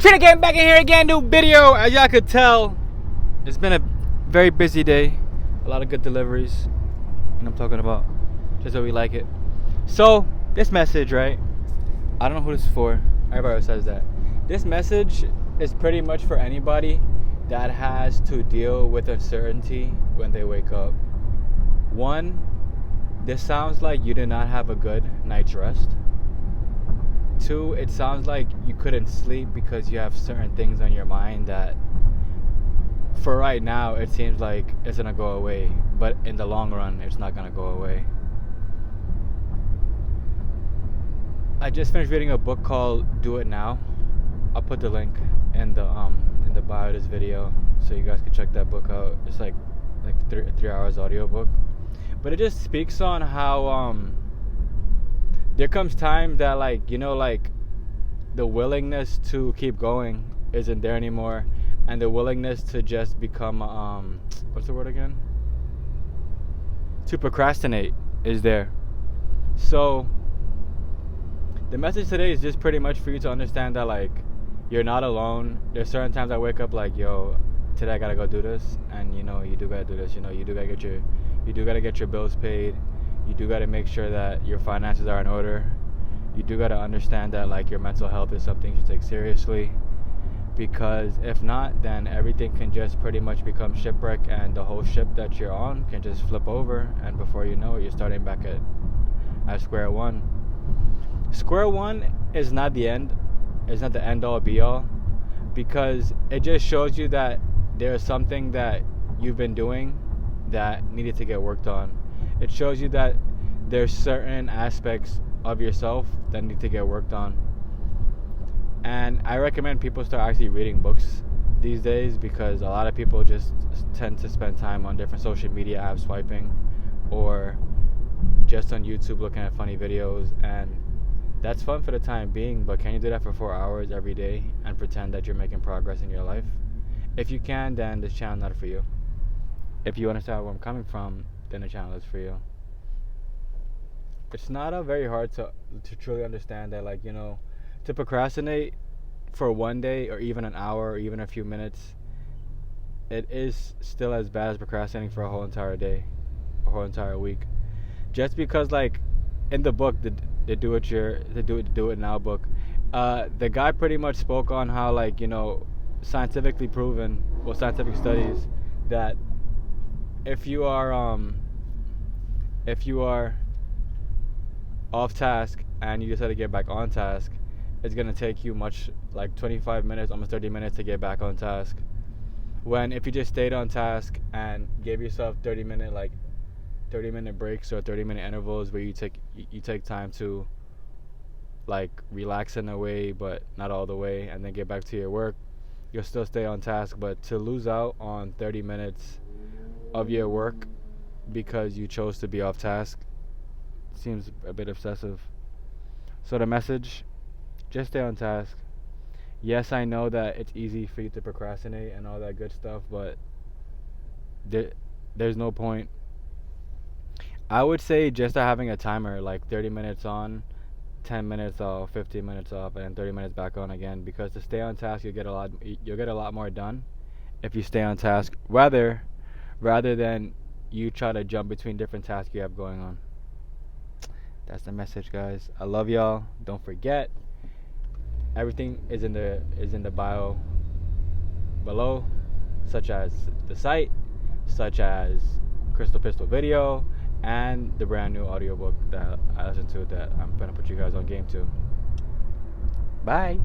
Trying to get back in here again, new video. As y'all could tell, it's been a very busy day. A lot of good deliveries. And I'm talking about just how we like it. So, this message, right? I don't know who this is for. Everybody says that. This message is pretty much for anybody that has to deal with uncertainty when they wake up. One, this sounds like you did not have a good night's rest. Two, it sounds like you couldn't sleep because you have certain things on your mind that for right now it seems like it's gonna go away, but in the long run it's not gonna go away. I just finished reading a book called Do It Now. I'll put the link in the bio of this video so you guys can check that book out. It's like 3 hours audiobook. But it just speaks on how there comes time that like the willingness to keep going isn't there anymore, and the willingness to just become what's the word again? To procrastinate is there. So the message today is just pretty much for you to understand that like you're not alone. There's certain times I wake up like, yo, today I gotta go do this, and you do gotta do this. You do gotta get your bills paid. You do gotta make sure that your finances are in order. You do gotta understand that like your mental health is something you should take seriously, because if not, then everything can just pretty much become shipwreck, and the whole ship that you're on can just flip over, and before you know it, you're starting back at square one. Square one is not the end. It's not the end all be all, because it just shows you that there's something that you've been doing that needed to get worked on. It shows you that there's certain aspects of yourself that need to get worked on. And I recommend people start actually reading books these days, because a lot of people just tend to spend time on different social media apps swiping, or just on YouTube looking at funny videos, and that's fun for the time being, but can you do that for 4 hours every day and pretend that you're making progress in your life? If you can, then this channel not for you. If you understand where I'm coming from, then the channel is for you. It's not very hard to truly understand that like, to procrastinate for one day or even an hour or even a few minutes, it is still as bad as procrastinating for a whole entire day, a whole entire week. Just because like in the book, the Do It Now book, the guy pretty much spoke on how like, scientifically proven, scientific studies, that if you are off task and you decide to get back on task, it's gonna take you like 25 minutes, almost 30 minutes to get back on task. When if you just stayed on task and gave yourself 30-minute breaks or 30-minute intervals where you take time to like relax in a way but not all the way, and then get back to your work, you'll still stay on task. But to lose out on 30 minutes of your work because you chose to be off task seems a bit obsessive. So the message, just stay on task. Yes, I know that it's easy for you to procrastinate and all that good stuff, but there's no point. I would say just having a timer, like 30 minutes on, 10 minutes off, 15 minutes off, and 30 minutes back on again, because to stay on task you'll get a lot more done if you stay on task rather than you try to jump between different tasks you have going on. That's the message, guys. I love y'all. Don't forget, everything is in the bio below, such as the site, such as Crystal Pistol video, and the brand new audiobook that I listened to that I'm gonna put you guys on game to. Bye.